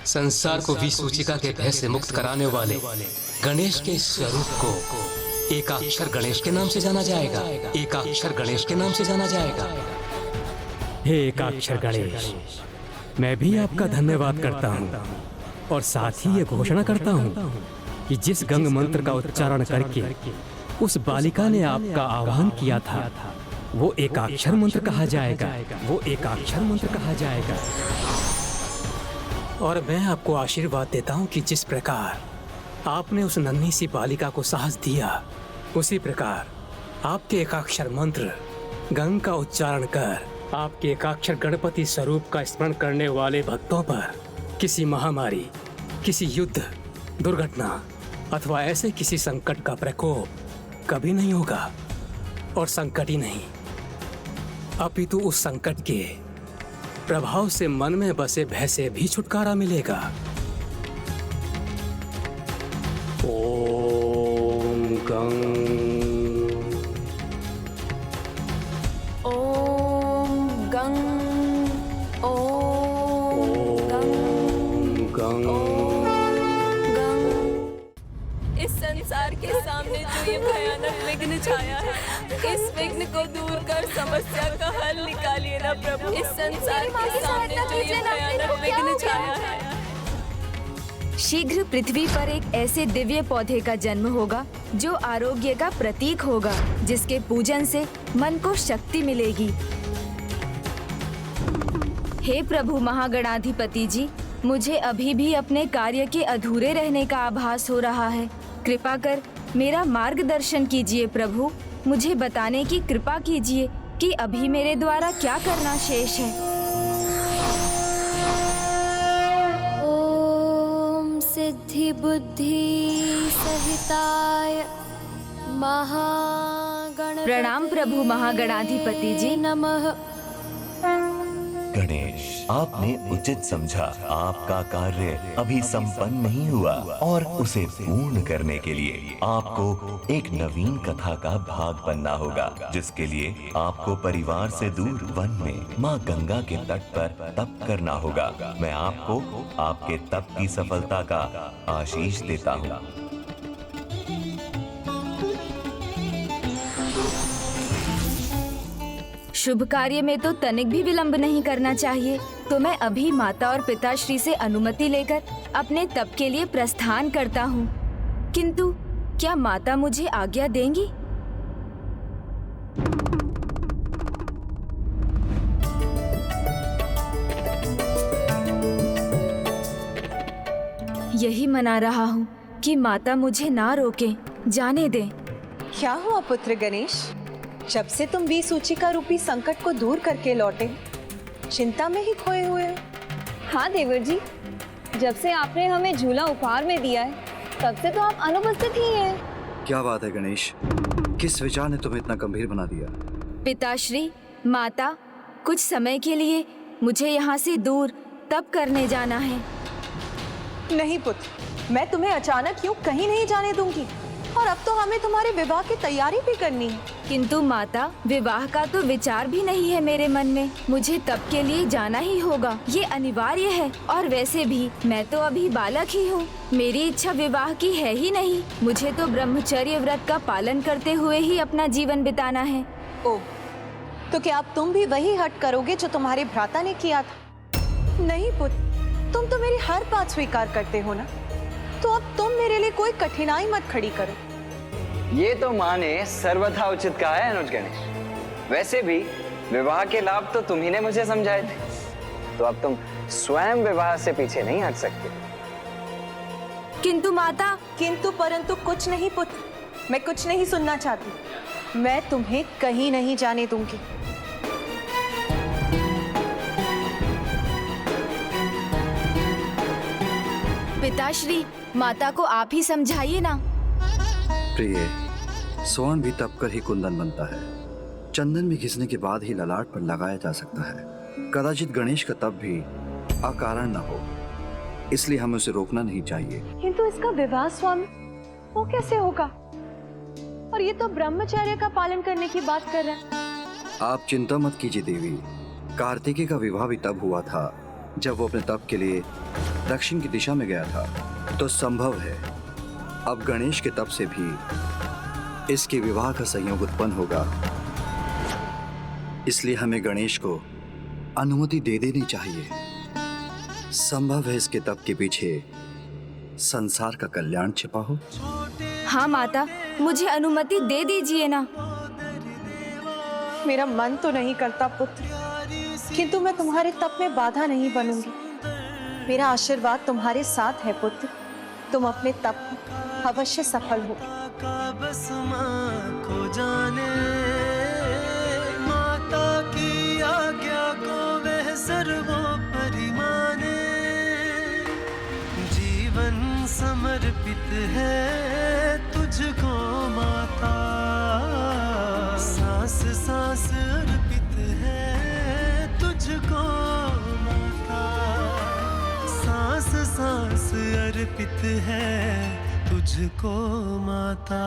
संसार को विसूचिका के भय से मुक्त कराने वाले गणेश के स्वरूप को एकाक्षर गणेश के नाम से जाना जाएगा। एकाक्षर गणेश के नाम से जाना जाएगा। हे एकाक्षर गणेश, मैं भी आपका धन्यवाद करता हूँ और साथ ही ये घोषणा करता हूँ कि जिस गंग मंत्र का उच्चारण करके उस बालिका ने आपका आह्वान किया था, वो एकाक्षर मंत्र कहा जाएगा। वो एकाक्षर मंत्र कहा जाएगा। और मैं आपको आशीर्वाद देता हूँ कि जिस प्रकार आपने उस नन्ही सी बालिका को साहस दिया, उसी प्रकार आपके एकाक्षर मंत्र गंग का उच्चारण कर आपके एकाक्षर गणपति स्वरूप का स्मरण करने वाले भक्तों पर किसी महामारी, किसी युद्ध, दुर्घटना अथवा ऐसे किसी संकट का प्रकोप कभी नहीं होगा। और संकट ही नहीं, अपितु उस संकट के प्रभाव से मन में बसे भय से भी छुटकारा मिलेगा। ओम गंग ओम गंग ओम गंग गंग। गंग। इस संसार के सामने जो ये भयानक विघ्न छाया है, इस विघ्न को दूर कर समस्या का हल निकालिए ना प्रभु। इस संसार के सामने जो ये भयानक विघ्न छाया है। शीघ्र पृथ्वी पर एक ऐसे दिव्य पौधे का जन्म होगा जो आरोग्य का प्रतीक होगा, जिसके पूजन से मन को शक्ति मिलेगी। हे प्रभु महागणाधिपति जी, मुझे अभी भी अपने कार्य के अधूरे रहने का आभास हो रहा है। कृपा कर मेरा मार्गदर्शन कीजिए प्रभु। मुझे बताने की कृपा कीजिए कि अभी मेरे द्वारा क्या करना शेष है। ओम सिद्धि बुद्धि सहिताय महागणपतये प्रणाम प्रभु महागणाधिपति जी। नमः। गणेश, आपने उचित समझा। आपका कार्य अभी संपन्न नहीं हुआ और उसे पूर्ण करने के लिए आपको एक नवीन कथा का भाग बनना होगा, जिसके लिए आपको परिवार से दूर वन में माँ गंगा के तट पर तप करना होगा। मैं आपको आपके तप की सफलता का आशीष देता हूँ। शुभ कार्य में तो तनिक भी विलंब नहीं करना चाहिए, तो मैं अभी माता और पिताश्री से अनुमति लेकर अपने तप के लिए प्रस्थान करता हूँ। किंतु क्या माता मुझे आज्ञा देंगी? यही मना रहा हूँ कि माता मुझे ना रोके, जाने दे। क्या हुआ पुत्र गणेश? जब से तुम विसूचिका रूपी संकट को दूर करके लौटे, चिंता में ही खोए हुए हो। हाँ देवर जी, जब से आपने हमें झूला उपहार में दिया है, तब से तो आप अनुपस्थित ही हैं। क्या बात है गणेश? किस विचार ने तुम्हें इतना गंभीर बना दिया? पिताश्री, माता, कुछ समय के लिए मुझे यहाँ से दूर तप करने जाना है। नहीं पुत्र, मैं तुम्हें अचानक यूं कहीं नहीं जाने दूंगी। और अब तो हमें तुम्हारे विवाह की तैयारी भी करनी है। किंतु माता, विवाह का तो विचार भी नहीं है मेरे मन में। मुझे तप के लिए जाना ही होगा, ये अनिवार्य है। और वैसे भी मैं तो अभी बालक ही हूँ। मेरी इच्छा विवाह की है ही नहीं। मुझे तो ब्रह्मचर्य व्रत का पालन करते हुए ही अपना जीवन बिताना है। ओह, तो क्या अब तुम भी वही हट करोगे जो तुम्हारे भ्राता ने किया था? नहीं पुत्र, तुम तो मेरी हर बात स्वीकार करते हो ना, तो अब तुम मेरे लिए कोई कठिनाई मत खड़ी करो। ये तो माँ ने सर्वथा उचित कहा है अनुज गणेश। वैसे भी विवाह के लाभ तो तुम ही ने मुझे समझाए थे, तो अब तुम स्वयं विवाह से पीछे नहीं हट सकते। किंतु माता। किंतु परंतु कुछ नहीं पुत्र, मैं कुछ नहीं सुनना चाहती। मैं तुम्हें कहीं नहीं जाने दूंगी। पिताश्री, माता को आप ही समझाइए ना। प्रिय, स्वर्ण भी तप कर ही कुंदन बनता है। चंदन भी घिसने के बाद ही ललाट पर लगाया जा सकता है। कदाचित गणेश का तप भी अकारण न हो, इसलिए हमें उसे रोकना नहीं चाहिए। किंतु इसका विवाह स्वामी, वो कैसे होगा? और ये तो ब्रह्मचर्य का पालन करने की बात कर रहा है। आप चिंता मत कीजिए देवी। कार्तिकेय का विवाह भी तब हुआ था जब वो अपने तप के लिए दक्षिण की दिशा में गया था, तो संभव है अब गणेश के तप से भी इसके विवाह का संयोग उत्पन्न होगा। इसलिए हमें गणेश को अनुमति दे देनी चाहिए। संभव है इसके तप के पीछे संसार का कल्याण छिपा हो। हाँ माता, मुझे अनुमति दे दीजिए ना। मेरा मन तो नहीं करता पुत्र, किंतु मैं तुम्हारे तप में बाधा नहीं बनूंगी। मेरा आशीर्वाद तुम्हारे साथ है पुत्र, तुम अपने तप में अवश्य सफल हो। बस माँ को जाने, माता की आज्ञा को वह सर्वोपरि माने। जीवन समर्पित है तुझको माता, सांस सांस अर्पित है तुझको माता, सांस सांस अर्पित है तुझको माता।